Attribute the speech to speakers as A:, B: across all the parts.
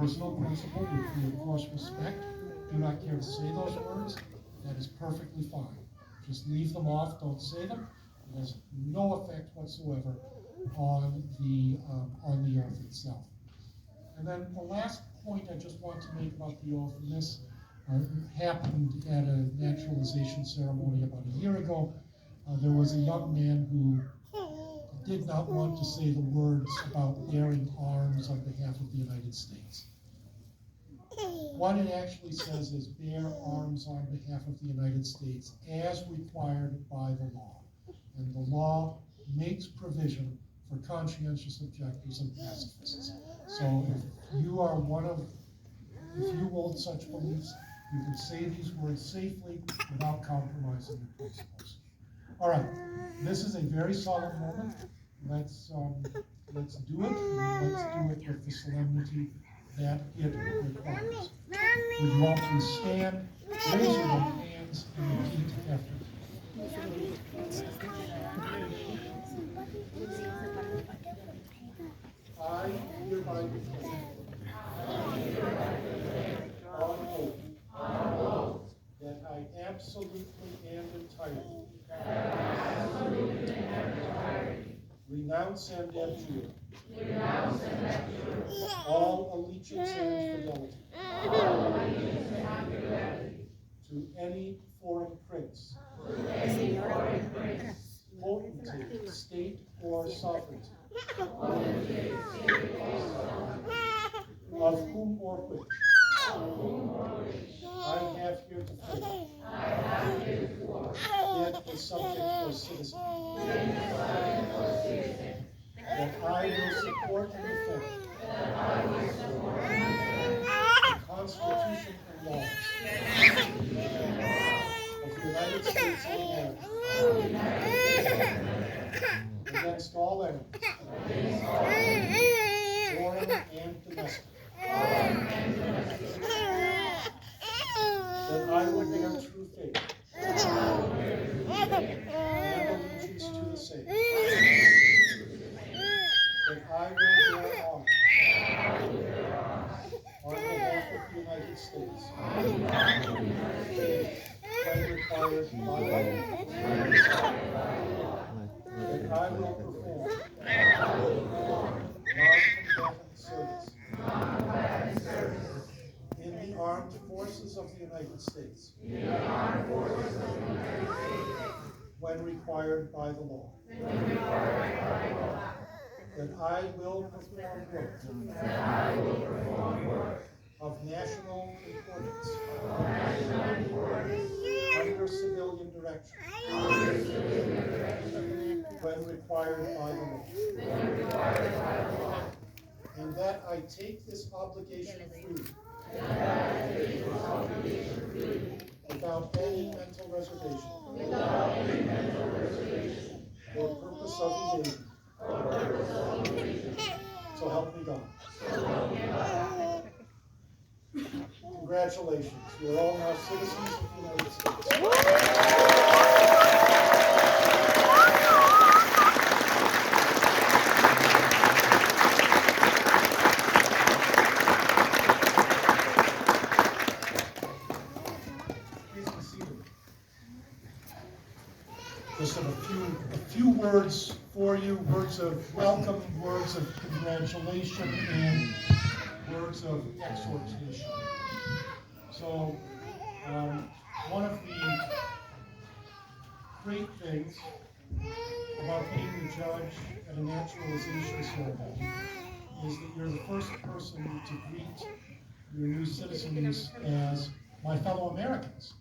A: personal principle, which we of course respect, do not care to say those words, that is perfectly fine. Just leave them off, don't say them. It has no effect whatsoever on the oath itself. And then the last point I just want to make about the oath, and this happened at a naturalization ceremony about a year ago. There was a young man who did not want to say the words about bearing arms on behalf of the United States. What it actually says is bear arms on behalf of the United States as required by the law. And the law makes provision for conscientious objectors and pacifists. So if you hold such beliefs, you can say these words safely without compromising your principles. All right, this is a very solemn moment. Let's do it, and let's do it with the solemnity that it requires. Would you all please stand, raise your right hands, and repeat after me. I hereby declare on oath that I absolutely and entirely renounce and abjure all allegiance and fidelity to any foreign prince, potentate, state, or sovereignty, of whom or which I have heretofore been a subject or citizen, that I will support and defend the Constitution and laws of the United States of America against all enemies, foreign and domestic, that I will bear true faith and allegiance to the same, that I will bear arms on behalf of the United States when required by law, that I will perform non-combatant service in the armed forces of the United States when required by the law, that I will perform work of national importance under civilian direction when required by the law, and that I take this obligation freely without any mental reservation or purpose of evasion. So help me God. Congratulations. You are all now citizens of the United States. Just a few words for you, words of welcome, words of congratulation, and words of exhortation. So, one of the great things about being the judge at a naturalization ceremony is that you're the first person to greet your new citizens as my fellow Americans.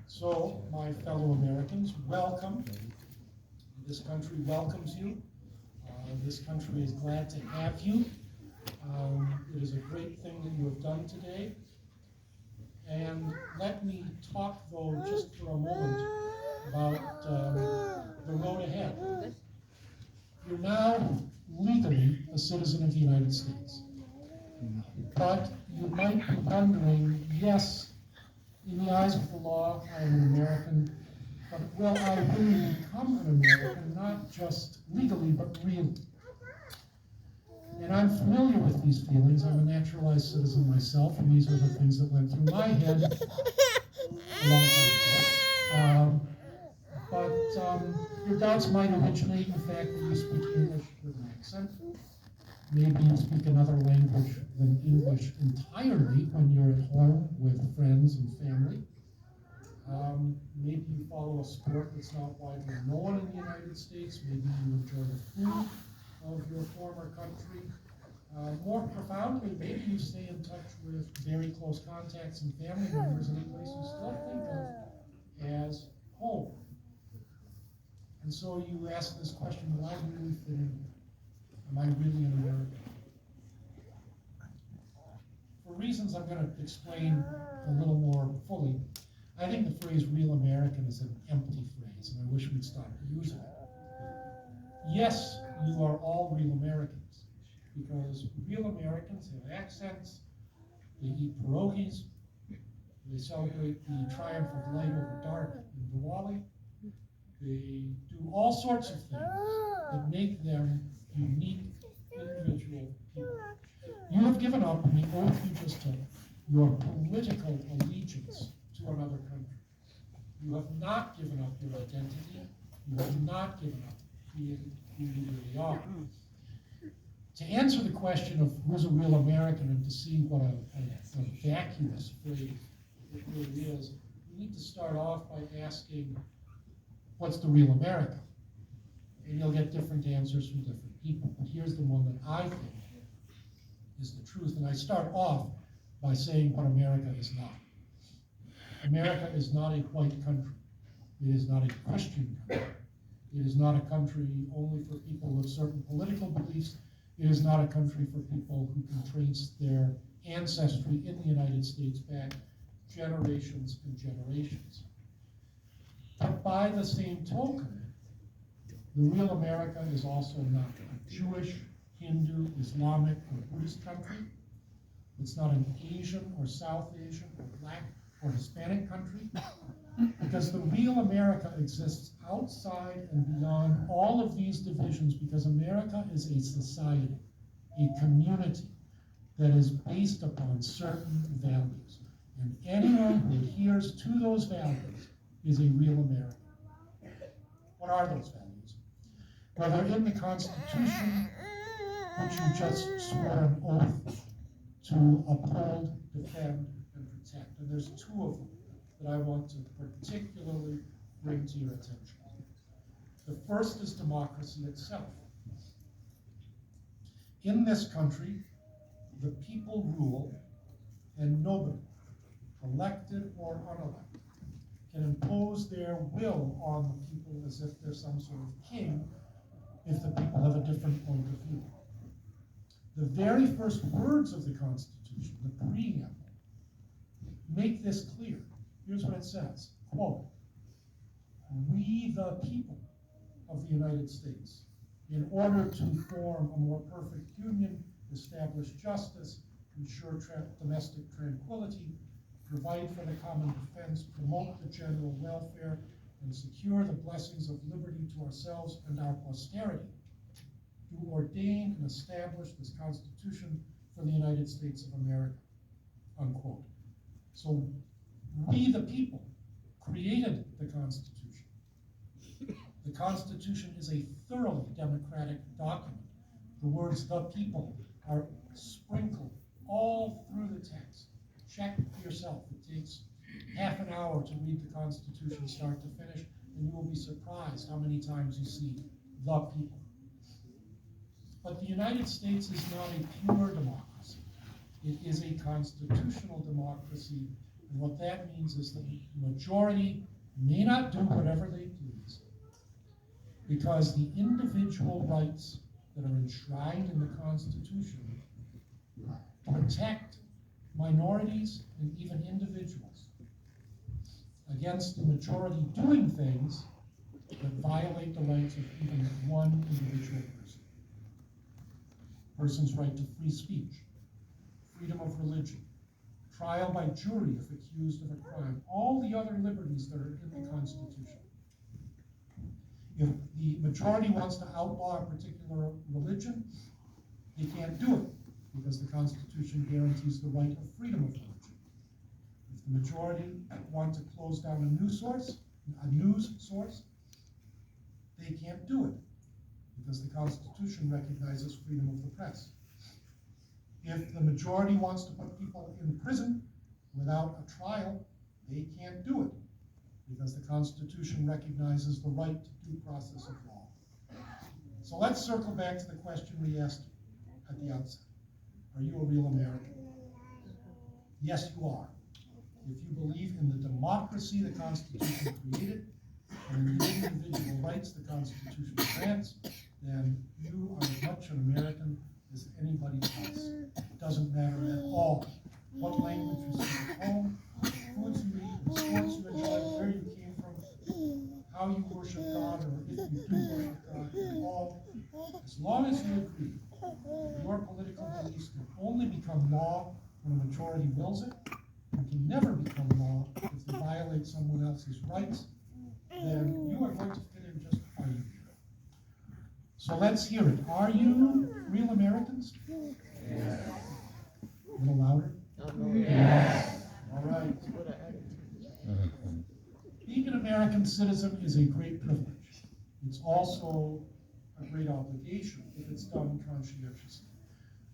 A: So, my fellow Americans, welcome. This country welcomes you. This country is glad to have you. It is a great thing that you have done today. And let me talk, though, just for a moment about the road ahead. You're now legally a citizen of the United States. But you might be wondering, yes, in the eyes of the law, I am an American, but will I really become an American, not just legally, but really? And I'm familiar with these feelings. I'm a naturalized citizen myself, and these are the things that went through my head a long time ago. Your doubts might originate in the fact that you speak English with an accent. Maybe you speak another language than English entirely when you're at home with friends and family. Maybe you follow a sport that's not widely known in the United States. Maybe you enjoy the food of your former country. More profoundly, maybe you stay in touch with very close contacts and family members in a place you still think of as home. And so you ask this question, will I really fit in? Am I really an American? For reasons I'm going to explain a little more fully, I think the phrase real American is an empty phrase, and I wish we'd stop using it. Yes, you are all real Americans, because real Americans have accents, they eat pierogies, they celebrate the triumph of light over dark in Diwali, they do all sorts of things that make them unique, individual people. You have given up in the oath you just took your political allegiance to another country. You have not given up your identity. You have not given up being who you really are. To answer the question of who's a real American and to see what a vacuous phrase it really is, we need to start off by asking, what's the real America? And you'll get different answers from different people. But here's the one that I think is the truth. And I start off by saying what America is not. America is not a white country. It is not a Christian country. It is not a country only for people with certain political beliefs. It is not a country for people who can trace their ancestry in the United States back generations and generations. But by the same token, the real America is also not a Jewish, Hindu, Islamic, or Buddhist country. It's not an Asian or South Asian or Black or Hispanic country, because the real America exists outside and beyond all of these divisions, because America is a society, a community that is based upon certain values. And anyone who adheres to those values is a real American. What are those values? Well, they're in the Constitution, which you just swore an oath to uphold, defend, and protect. And there's two of them that I want to particularly bring to your attention. The first is democracy itself. In this country, the people rule, and nobody, elected or unelected, can impose their will on the people as if they're some sort of king if the people have a different point of view. The very first words of the Constitution, the preamble, make this clear. Here's what it says, quote, "We the people of the United States, in order to form a more perfect union, establish justice, ensure domestic tranquility, provide for the common defense, promote the general welfare, and secure the blessings of liberty to ourselves and our posterity, do ordain and establish this Constitution for the United States of America," unquote. So we, the people, created the Constitution. The Constitution is a thoroughly democratic document. The words "the people" are sprinkled all through the text. Check for yourself. It takes half an hour to read the Constitution start to finish, and you will be surprised how many times you see "the people." But the United States is not a pure democracy. It is a constitutional democracy, and what that means is that the majority may not do whatever they please, because the individual rights that are enshrined in the Constitution protect minorities and even individuals against the majority doing things that violate the rights of even one individual person. Person's right to free speech, freedom of religion, trial by jury if accused of a crime, all the other liberties that are in the Constitution. If the majority wants to outlaw a particular religion, They can't do it because the Constitution guarantees the right of freedom of religion. If the majority want to close down a news source, they can't do it because the Constitution recognizes freedom of the press. If the majority wants to put people in prison without a trial, they can't do it because the Constitution recognizes the right to due process of law. So let's circle back to the question we asked at the outset. Are you a real American? Yes, you are. If you believe in the democracy the Constitution created and in the individual rights the Constitution grants, then you are as much an American as anybody else. It doesn't matter at all what language you speak at home, what foods you eat, what sports you enjoy, where you came from, how you worship God, or if you do worship God at all. As long as you agree your political beliefs can only become law when a majority wills it, and can never become law if they violate someone else's rights, then you are going to fit in just fine here. So let's hear it. Are you real Americans? Yes. A little louder? Yes. All right. Being an American citizen is a great privilege. It's also a great obligation if it's done conscientiously.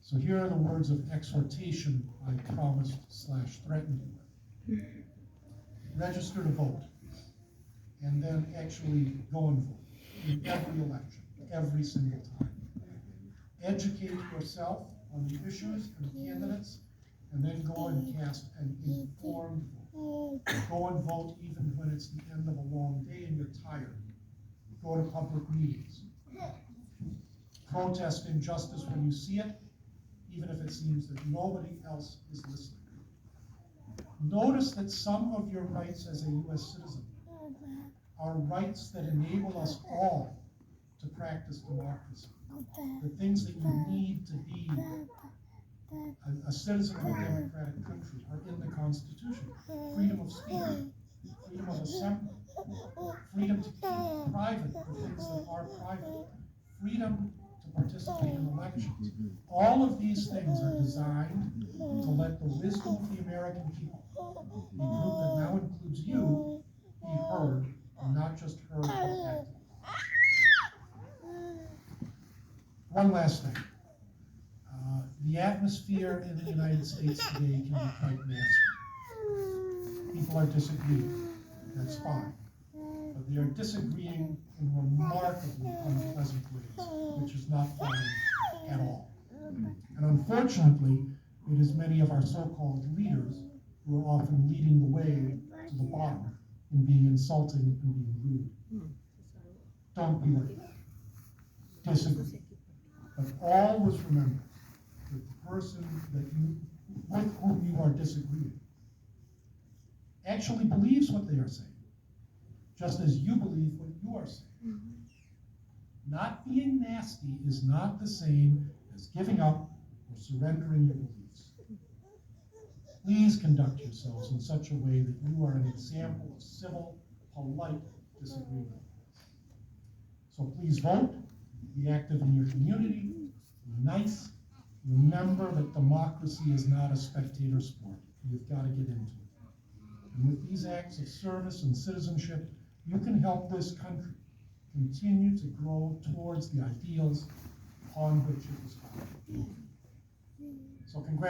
A: So here are the words of exhortation I promised/threatened you with. Register to vote, and then actually go and vote in every election, every single time. Educate yourself on the issues and the candidates, and then go and cast an informed vote. Go and vote even when it's the end of a long day and you're tired. Go to public meetings. Protest injustice when you see it, even if it seems that nobody else is listening. Notice that some of your rights as a U.S. citizen are rights that enable us all to practice democracy. The things that you need to be a citizen of a democratic country are in the Constitution. Freedom of speech, freedom of assembly, freedom to keep private the things that are private, freedom to participate in elections. All of these things are designed to let the wisdom of the American people, the group that now includes you, be heard, and not just heard but acted. One last thing. The atmosphere in the United States today can be quite nasty. People are disagreeing. That's fine. But they are disagreeing in remarkably unpleasant ways, which is not fine at all. And unfortunately, it is many of our so-called leaders who are often leading the way to the bottom in being insulting and being rude. Don't be like that. Disagree. But always remember that the person with whom you are disagreeing actually believes what they are saying, just as you believe what you are saying. Not being nasty is not the same as giving up or surrendering your beliefs. Please conduct yourselves in such a way that you are an example of civil, polite disagreement. So please vote, be active in your community, be nice. Remember that democracy is not a spectator sport. You've got to get into it. And with these acts of service and citizenship, you can help this country continue to grow towards the ideals upon which it was founded. So congratulations.